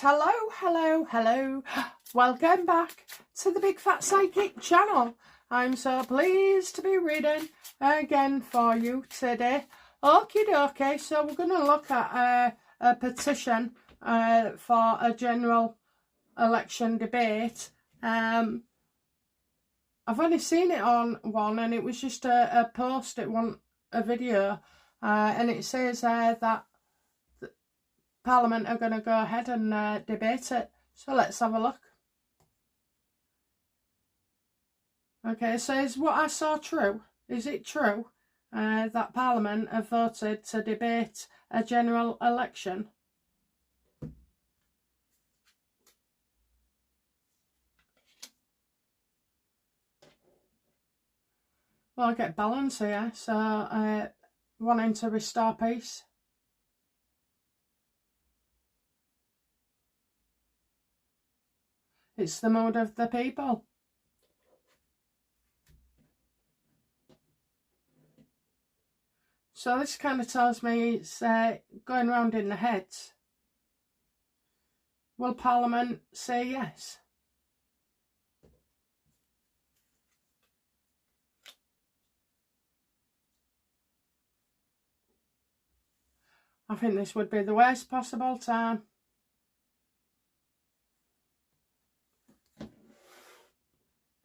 guys, hello. Welcome back to the Big Fat Psychic channel. I'm so pleased to be reading again for you today. Okie dokie, so we're going to look at a petition for a general election debate. I've only seen it on one, and it was just a post, it wasn't a video, and it says that Parliament are going to go ahead and debate it. So let's have a look. Okay, so is what I saw true? Is it true that Parliament have voted to debate a general election? Well, I get balance here, so wanting to restore peace. It's the mood of the people. So this kind of tells me it's going round in the heads. Will Parliament say yes? I think this would be the worst possible time.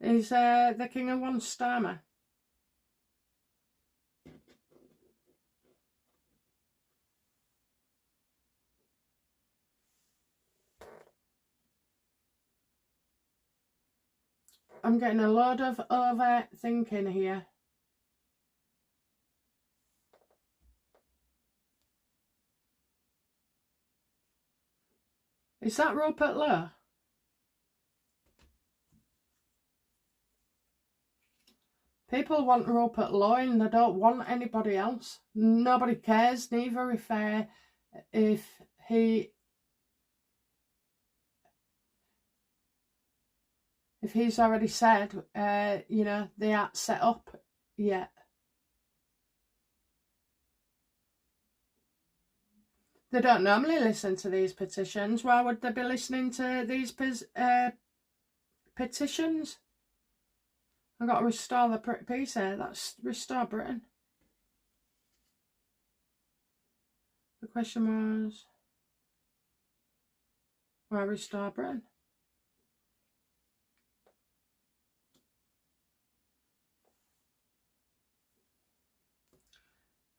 Is the King of Wands Starmer? I'm getting a load of overthinking here. Is that Rupert Lowe? People want Rupert Lowe and they don't want anybody else. Nobody cares, neither if he's already said, you know, they aren't set up yet. They don't normally listen to these petitions. Why would they be listening to these petitions? I've got to restore the peace here. That's restore Britain. The question was, why restore Britain?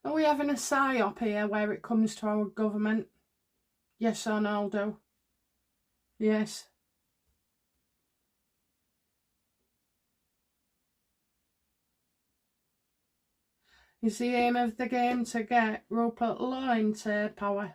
Are we having a psyop here where it comes to our government? Yes or no, I'll do. Yes. Is the aim of the game to get Rupert Lowe into power?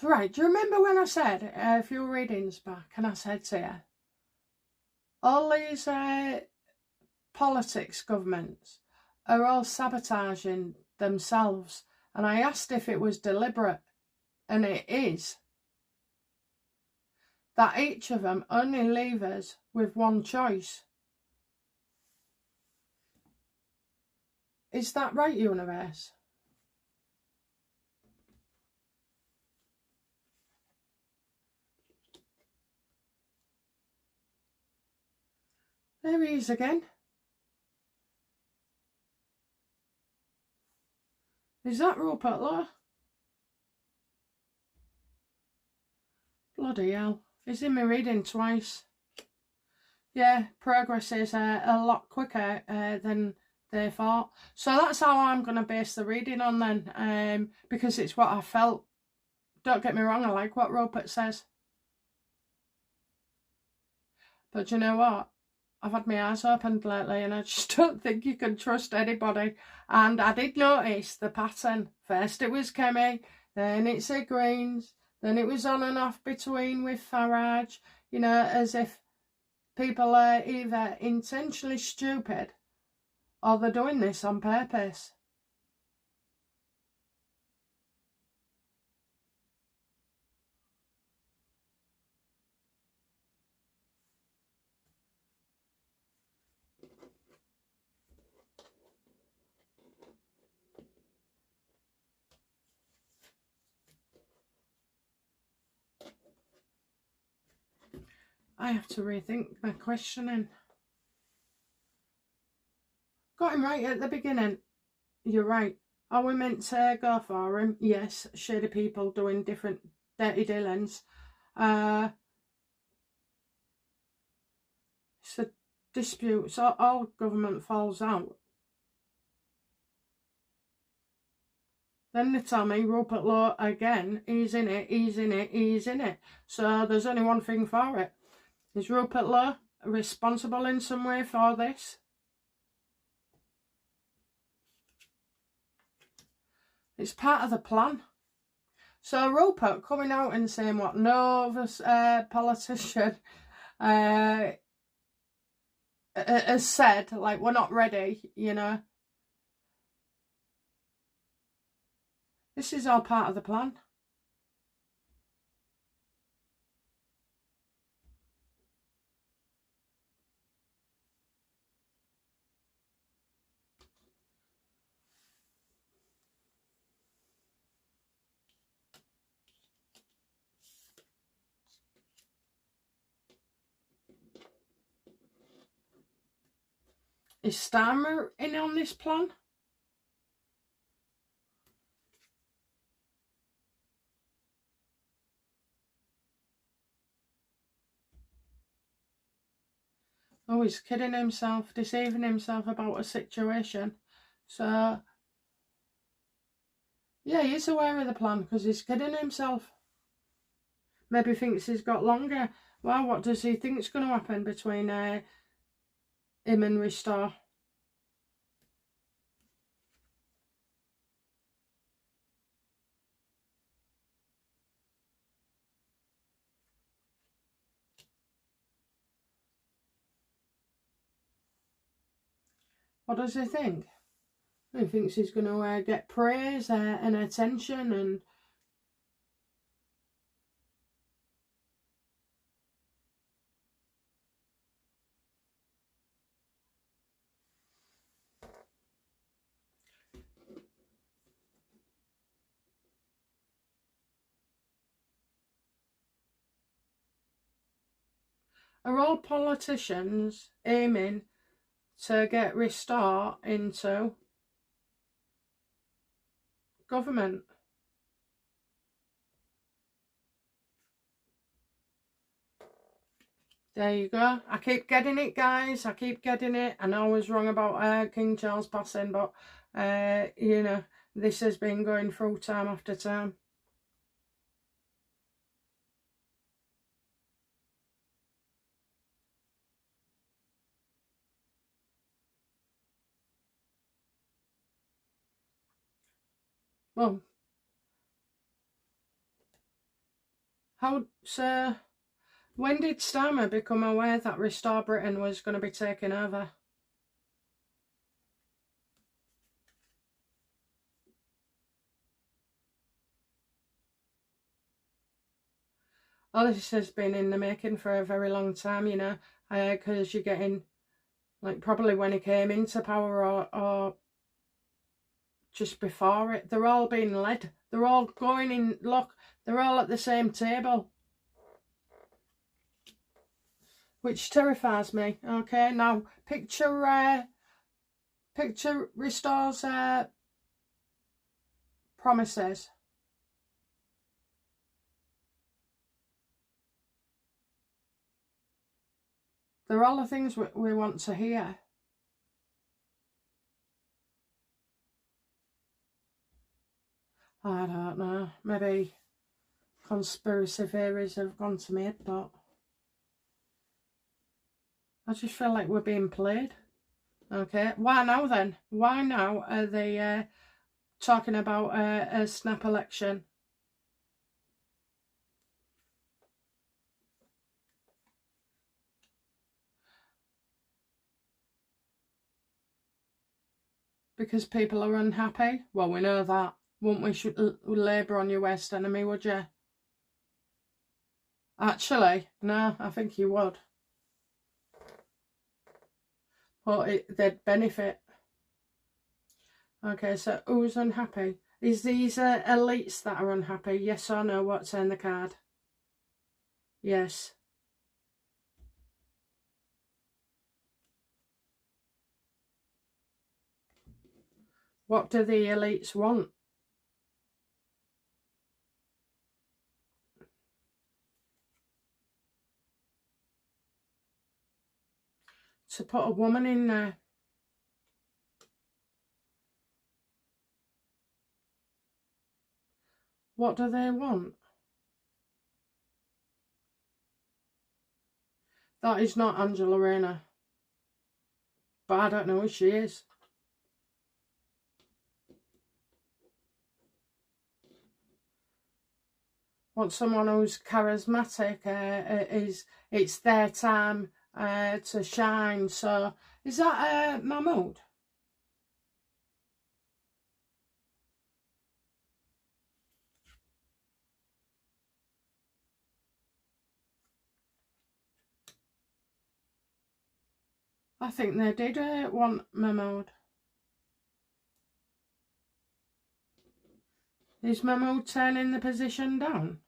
Right, do you remember when I said a few readings back, and I said to you, all these politics governments are all sabotaging themselves, and I asked if it was deliberate, and it is. That each of them only leave us with one choice. Is that right, universe? There he is again. Is that Rupert Lowe? Bloody hell. He's in my reading twice. Yeah, progress is a lot quicker than they thought. So that's how I'm going to base the reading on then, because it's what I felt. Don't get me wrong, I like what Rupert says. But you know what? I've had my eyes opened lately and I just don't think you can trust anybody. And I did notice the pattern. First it was Kemi, then it's the Greens, then it was on and off between with Farage. You know, as if people are either intentionally stupid or they're doing this on purpose. I have to rethink my questioning. Got him right at the beginning. You're right. Are we meant to go for him? Yes. Shady people doing different dirty dealings. So disputes, all government falls out. Then they tell me Rupert Lowe again, he's in it, he's in it, he's in it. So there's only one thing for it. Is Rupert Lowe responsible in some way for this? It's part of the plan. So Rupert coming out and saying what no other politician has said, like, we're not ready, you know. This is all part of the plan. Is Starmer in on this plan? Oh, he's kidding himself, deceiving himself about a situation. So, yeah, he's aware of the plan because he's kidding himself. Maybe thinks he's got longer. Well, what does he think's going to happen between him and Restore? What does he think? He thinks he's going to get praise and attention and... Are all politicians aiming to get Restore into government? There you go. I keep getting it, guys. I keep getting it. I know I was wrong about King Charles passing, but, you know, this has been going through time after time. Well, when did Starmer become aware that Restore Britain was going to be taken over? All this has been in the making for a very long time, you know, because you're getting, like, probably when he came into power or just before it, they're all being led. They're all going in, look, they're all at the same table. Which terrifies me. Okay, now picture Restore's promises. They're all the things we want to hear. I don't know. Maybe conspiracy theories have gone to me, but I just feel like we're being played. Okay, why now then? Why now are they talking about a snap election? Because people are unhappy? Well, we know that. Wouldn't we labour on your worst enemy, would you? Actually, no, I think you would. But they'd benefit. Okay, so who's unhappy? Is these elites that are unhappy? Yes or no? What's in the card? Yes. What do the elites want? To put a woman in there. What do they want? That is not Angela Rayner. But I don't know who she is. Want someone who's charismatic. It's their time to shine. So, is that Mahmood? I think they did want Mahmood. Is Mahmood turning the position down?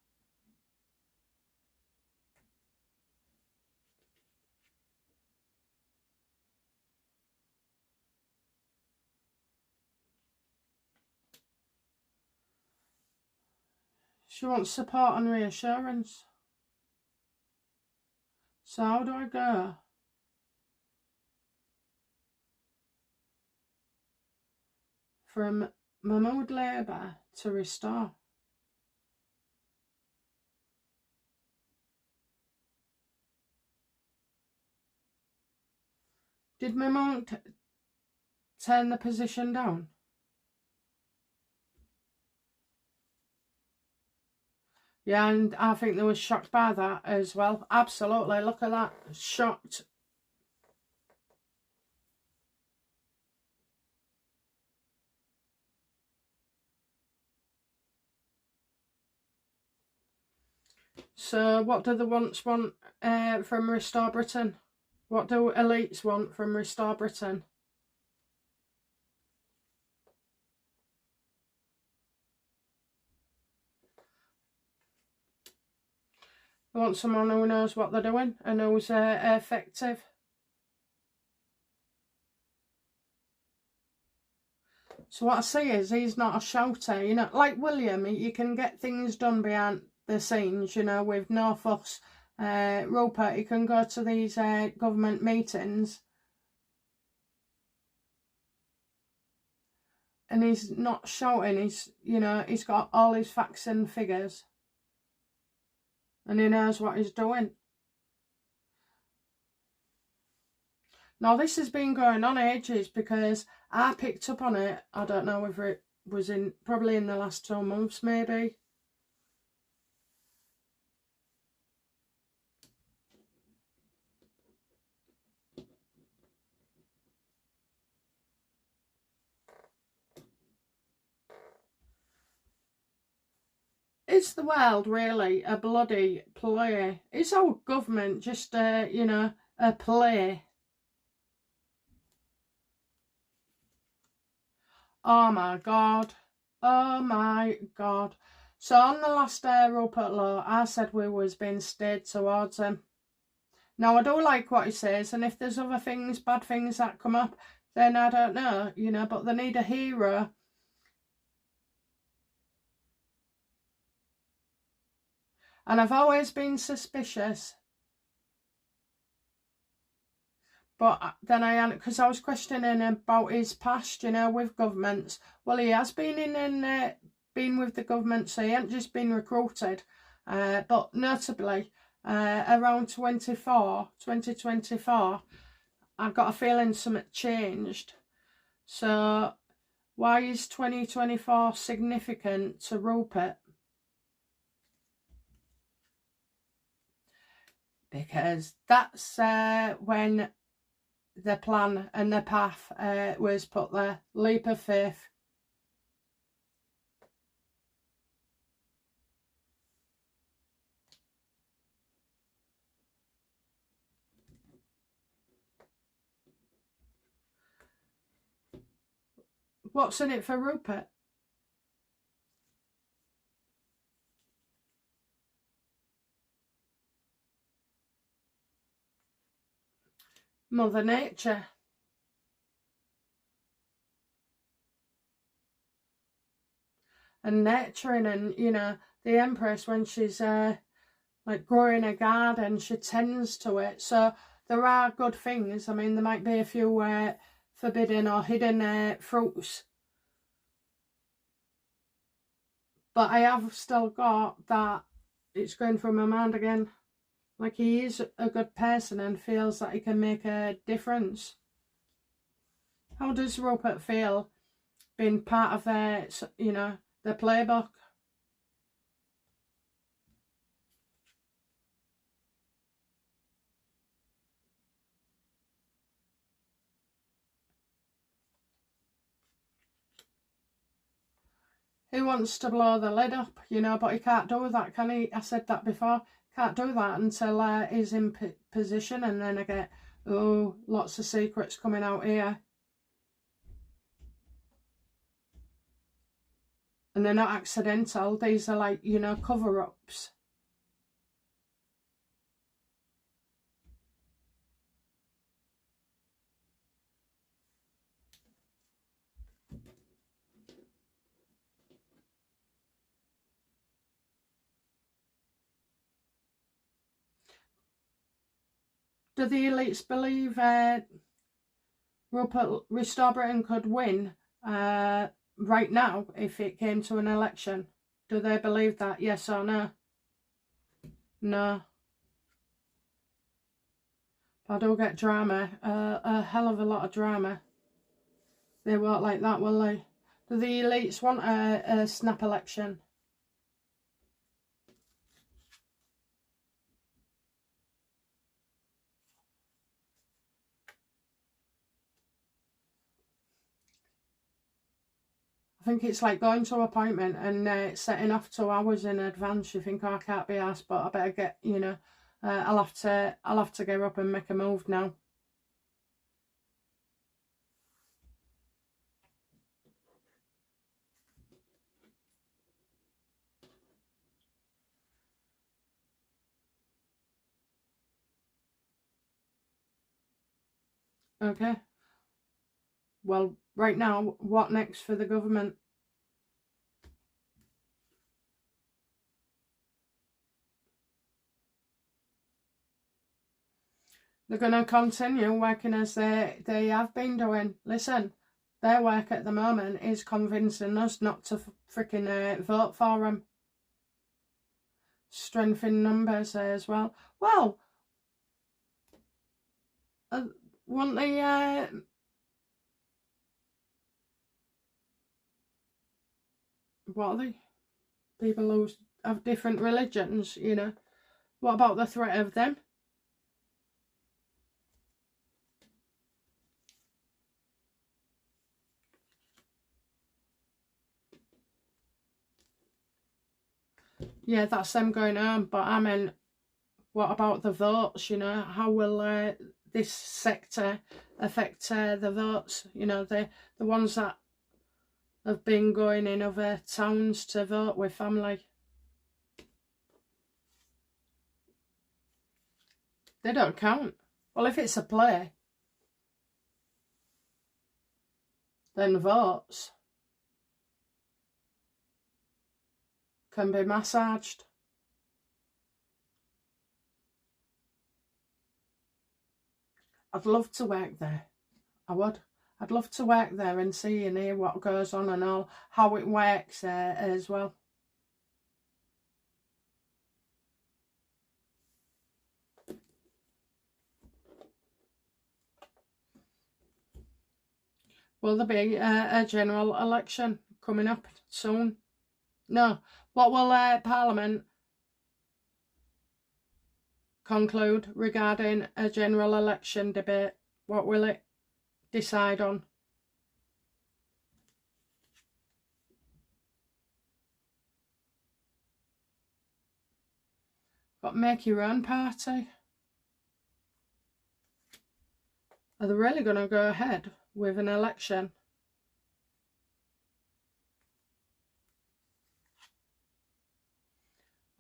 She wants support and reassurance. So how do I go? From Mahmood Labour to Restore. Did Mahmood turn the position down? Yeah, and I think they were shocked by that as well. Absolutely, look at that. Shocked. So what do the wants want from Restore Britain? What do elites want from Restore Britain? They want someone who knows what they're doing and who's effective. So what I see is he's not a shouter, you know, like William. You can get things done behind the scenes, you know, with no fuss. Rupert, he can go to these government meetings and he's not shouting. He's, you know, he's got all his facts and figures and he knows what he's doing. Now this has been going on ages because I picked up on it. I don't know whether it was probably in the last 2 months maybe. Is the world really a bloody play? Is our government just you know, a play? Oh my God. Oh my God. So on the last Rupert Law, I said we was being steered towards him. Now I do like what he says, and if there's other things, bad things that come up, then I don't know, you know, but they need a hero. And I've always been suspicious. But then because I was questioning about his past, you know, with governments. Well, he has been been with the government, so he ain't just been recruited. But notably, around 2024, I've got a feeling something changed. So why is 2024 significant to Rupert? Because that's when the plan and the path was put there. Leap of faith. What's in it for Rupert? Mother Nature. and nurturing, and you know, the Empress, when she's like growing a garden, she tends to it. So there are good things. I mean, there might be a few forbidden or hidden fruits, but I have still got that it's going through my mind again. Like, he is a good person and feels that he can make a difference. How does Rupert feel being part of their, you know, the playbook? He wants to blow the lid up, you know, but he can't do that, can he? I said that before. Can't do that until he's in position, and then I get, oh, lots of secrets coming out here. And they're not accidental. These are like, you know, cover-ups. Do the elites believe Rupert Restore Britain could win right now if it came to an election? Do they believe that? Yes or no? No. I do get drama, a hell of a lot of drama. They won't like that, will they? Do the elites want a snap election? I think it's like going to an appointment and setting off 2 hours in advance. You think, oh, I can't be asked, but I better get, you know, I'll have to get up and make a move now. Okay. Well, right now, what next for the government? They're going to continue working as they have been doing. Listen, their work at the moment is convincing us not to freaking vote for them. Strengthen numbers as well. Well, won't they... what are they? People who have different religions, you know. What about the threat of them? Yeah, that's them going home. But I mean, what about the votes, you know? How will this sector affect the votes? You know, the ones that have been going in other towns to vote with family. They don't count. Well, if it's a play, then votes can be massaged. I'd love to work there. I would. I'd love to work there and see and hear what goes on and all, how it works as well. Will there be a general election coming up soon? No. What will Parliament conclude regarding a general election debate? What will it decide on? Got to make your own party. Are they really going to go ahead with an election?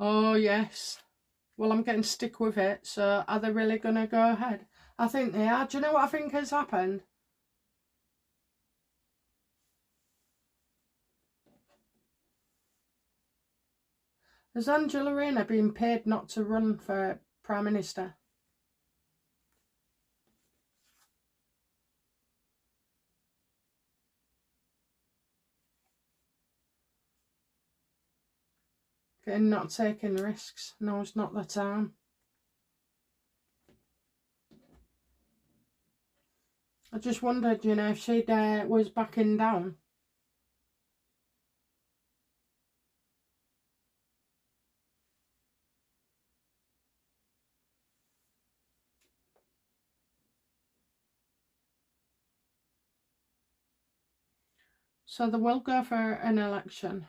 Oh, yes. Well, I'm getting stick with it. So are they really going to go ahead? I think they are. Do you know what I think has happened? Has Angela Rayner been paid not to run for Prime Minister? And not taking risks. No, it's not the time. I just wondered, you know, if she was backing down. So they will go for an election.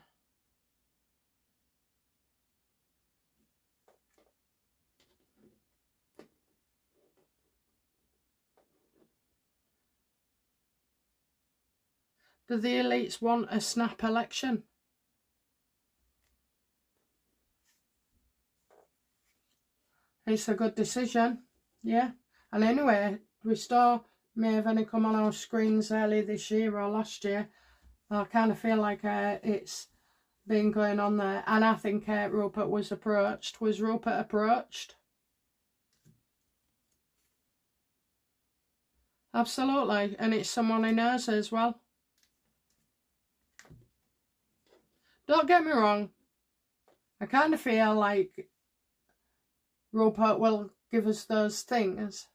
Do the elites want a snap election? It's a good decision, yeah. And anyway, Restore may have only come on our screens early this year or last year. I kind of feel like it's been going on there. And I think Rupert was approached. Was Rupert approached? Absolutely. And it's someone he knows as well. Don't get me wrong. I kind of feel like Rupert will give us those things.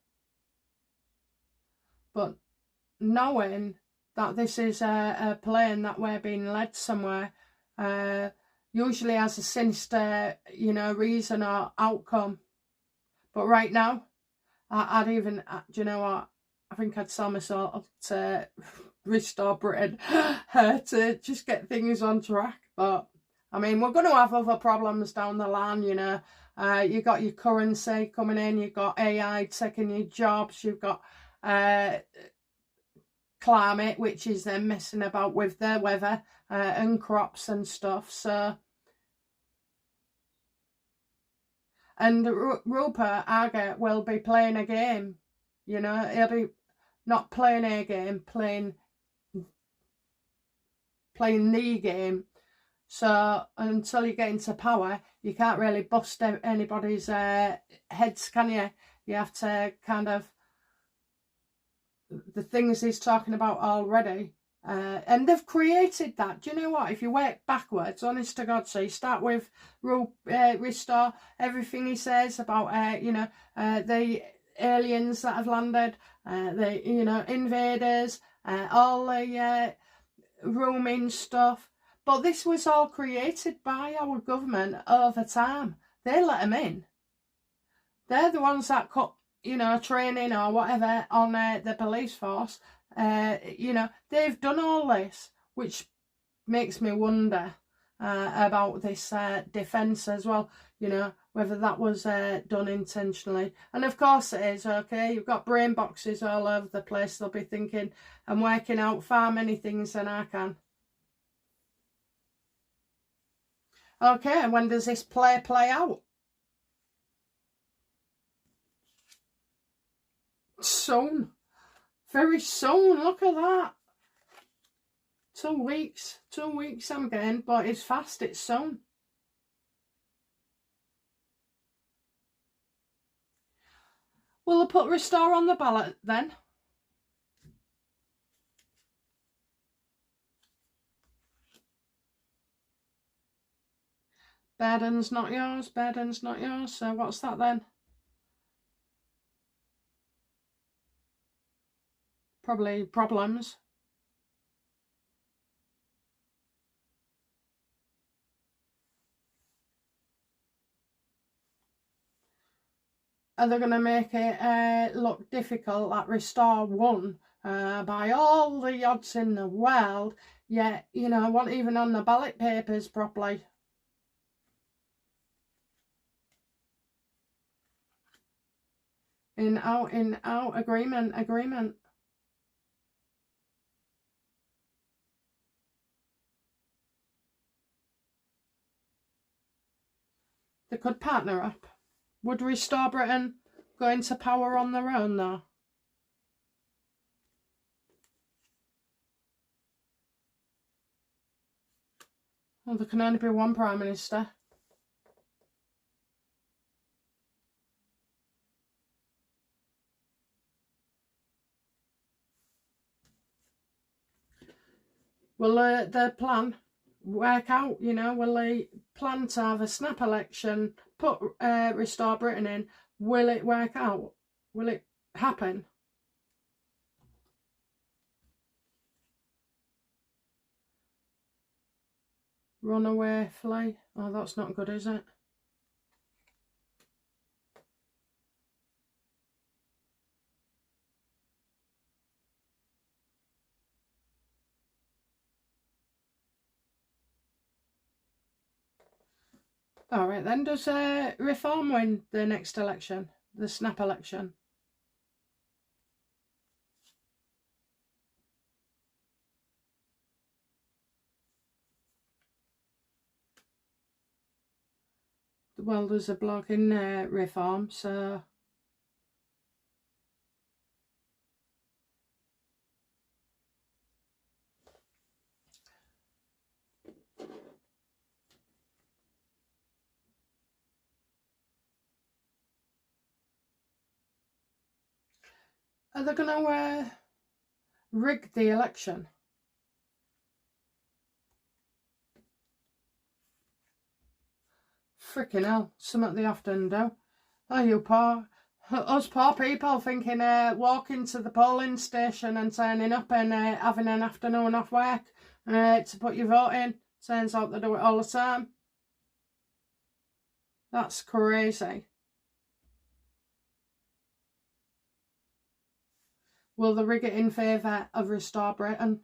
But knowing that this is a plane that we're being led somewhere, usually has a sinister, you know, reason or outcome. But right now, I'd even, do you know what? I think I'd sell myself to Restore Britain to just get things on track. But I mean, we're going to have other problems down the line, you know. You got your currency coming in, you've got AI taking your jobs, you've got climate, which is then messing about with the weather and crops and stuff. So, and Rupert Agger will be playing a game, you know. He'll be not playing a game, playing the game. So until you get into power, you can't really bust anybody's heads, can you? You have to kind of, the things he's talking about already, and they've created that. Do you know what? If you work backwards, honest to God, so you start with Restore, everything he says about, you know, the aliens that have landed, the, you know, invaders, all the roaming stuff. But this was all created by our government over time. They let them in. They're the ones that cut, you know, training or whatever on the police force. You know, they've done all this, which makes me wonder about this defence as well, you know, whether that was done intentionally. And of course it is, okay? You've got brain boxes all over the place. They'll be thinking and working out far many things than I can. Okay, and when does this play out? Soon. Very soon. Look at that. 2 weeks. 2 weeks I'm getting, but it's fast. It's soon. Will they put Restore on the ballot then? Burden's not yours. Burden's not yours. So what's that then? Probably problems. Are they going to make it look difficult that Restore won by all the odds in the world, yet, you know, weren't even on the ballot papers properly? In, out, agreement. They could partner up. Would Restore Britain go into power on their own though? Well, there can only be one Prime Minister. Will the plan work out? You know, will they plan to have a snap election, put Restore Britain in? Will it work out? Will it happen? Runaway flee. Oh, that's not good, is it? Alright then, does Reform win the next election? The snap election? Well, there's a blog in Reform, so... Are they going to rig the election? Freaking hell, something they often do. Oh, you poor... Us poor people thinking walking to the polling station and turning up and having an afternoon off work to put your vote in. Turns out they do it all the time. That's crazy. Will they rig it in favour of Restore Britain?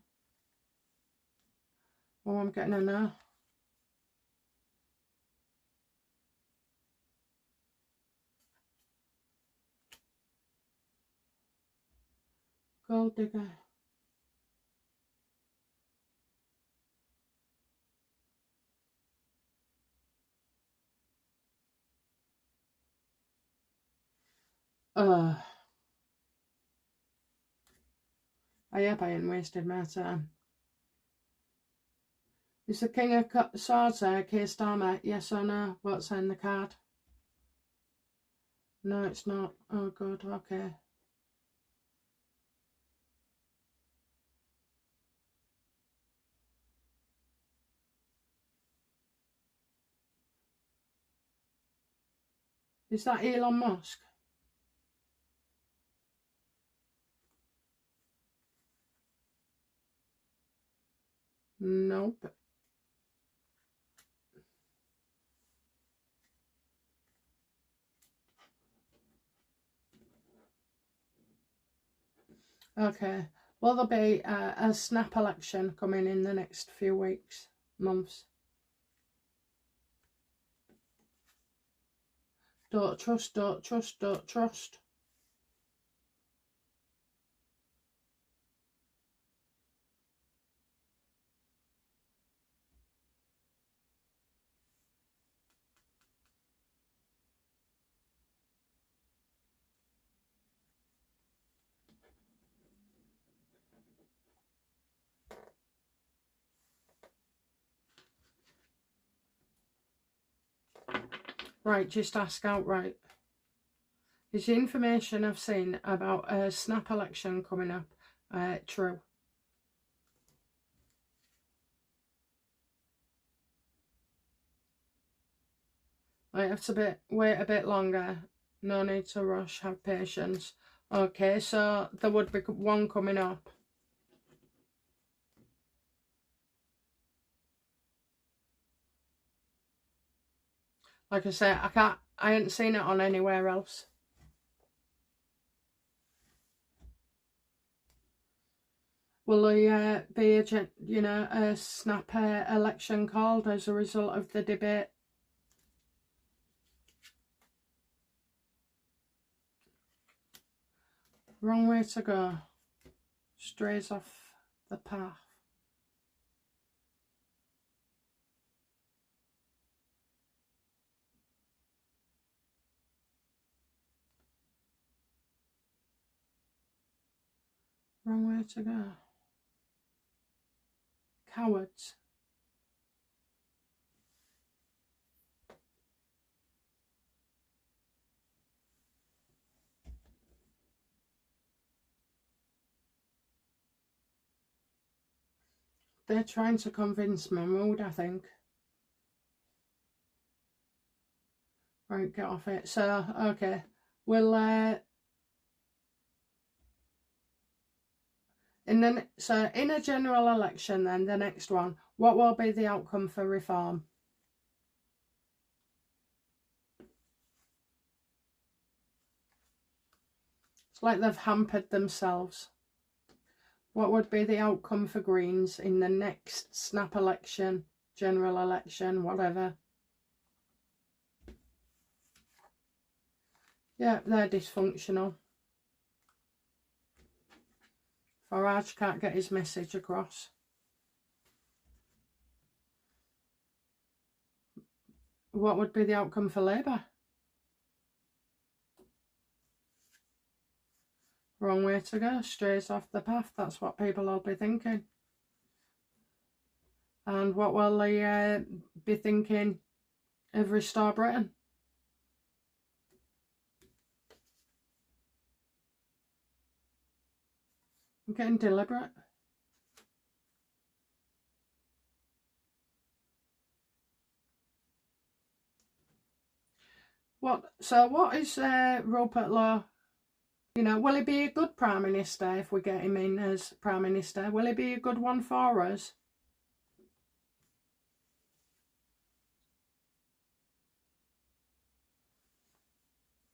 Oh, I'm getting a no. Gold digger. I hope I ain't wasted my time. Is the King of Swords there, Keir Starmer? Yes or no? What's in the card? No, it's not. Oh, good, okay. Is that Elon Musk? Nope. Okay. Will there be a snap election coming in the next few weeks, months? Don't trust, don't trust, don't trust. Right, just ask outright. Is the information I've seen about a snap election coming up true? I have to wait a bit longer. No need to rush, have patience. Okay, so there would be one coming up. Like I say, I ain't seen it on anywhere else. Will there be a snap election called as a result of the debate? Wrong way to go. Strays off the path. Wrong way to go. Cowards. they're trying to convince my mood, I think. Right, get off it. So, okay. We'll, in a general election then, the next one, what will be the outcome for reform? It's like they've hampered themselves. What would be the outcome for Greens in the next snap election, general election, whatever? Yeah, they're dysfunctional. Farage can't get his message across. What would be the outcome for Labour? Wrong way to go, strays off the path. That's what people will be thinking. And what will they be thinking of Restore Britain? I'm getting deliberate. What is Rupert Law? You know, will he be a good Prime Minister if we get him in as Prime Minister? Will he be a good one for us?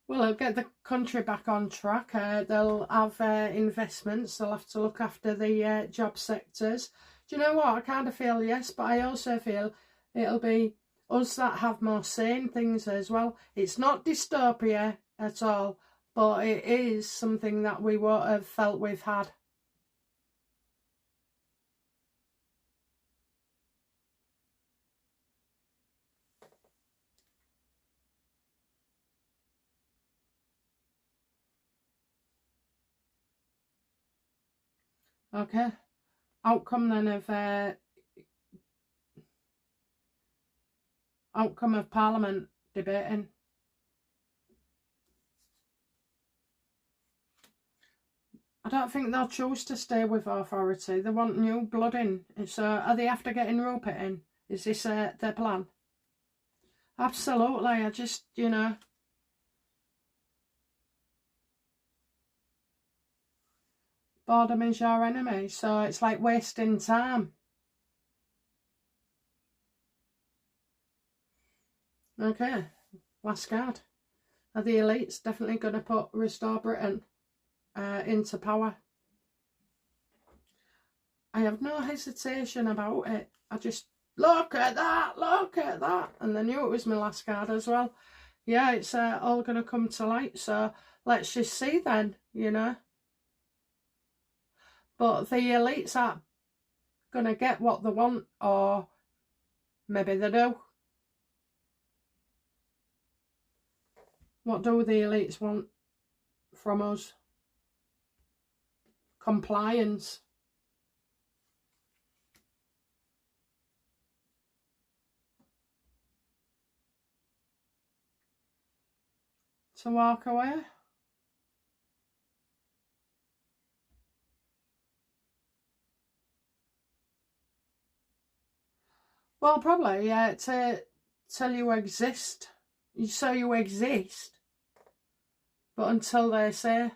Well, he'll get the country back on track. They'll have investments. They'll have to look after the job sectors. Do you know what? I kind of feel yes, but I also feel it'll be us that have more sane things as well. It's not dystopia at all, but it is something that we won't have felt we've had. Okay. Outcome then of outcome of Parliament debating. I don't think they'll choose to stay with authority. They want new blood in. So are they after getting Rupert in? Is this their plan? Absolutely. I just, you know. Boredom is your enemy. So it's like wasting time. Okay. Last card. Are the elites definitely going to put Restore Britain into power? I have no hesitation about it. I just, look at that, and I knew it was my last card as well. Yeah, it's all going to come to light, so let's just see then, you know. But the elites aren't going to get what they want, or maybe they do. What do the elites want from us? Compliance. To walk away. Well, probably, yeah, to tell you exist. So you exist. But until they say.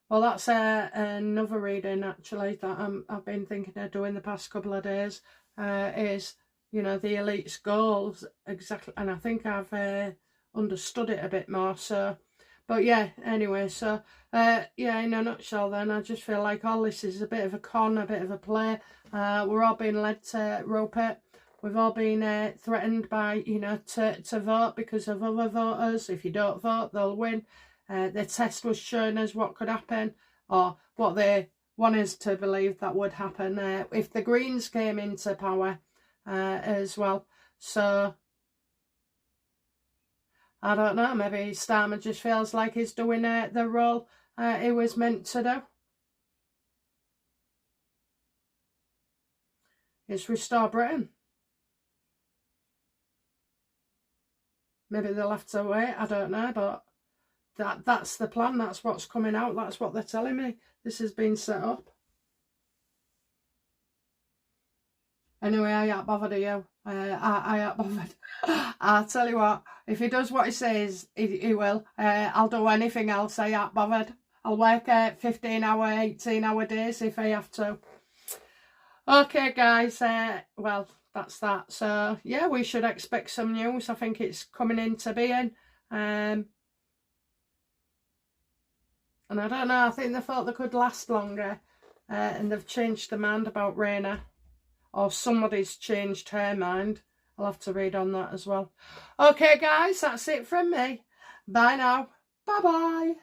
Well, that's another reading, actually, that I've been thinking of doing the past couple of days, is, you know, the elite's goals, exactly, and I think I've understood it a bit more, so, but yeah, anyway, so, yeah, in a nutshell then, I just feel like all this is a bit of a con, a bit of a play. We're all being led to Rupert. We've all been threatened by, you know, to vote because of other voters. If you don't vote, they'll win. The test was showing us what could happen, or what they want us to believe that would happen if the Greens came into power as well. So, I don't know, maybe Starmer just feels like he's doing the role he was meant to do. It's Restore Britain. Maybe they'll have to wait, I don't know, but that's the plan, that's what's coming out, that's what they're telling me. This has been set up. Anyway, I ain't bothered of you. I ain't bothered. I'll tell you what, if he does what he says, he will. I'll do anything else. I ain't bothered. I'll work 15-hour, 18-hour days if I have to. Okay, guys. Well, that's that. So, yeah, we should expect some news. I think it's coming into being. And I don't know. I think they thought they could last longer. And they've changed their mind about Raina. Or somebody's changed her mind. I'll have to read on that as well. Okay, guys, that's it from me. Bye now. Bye-bye.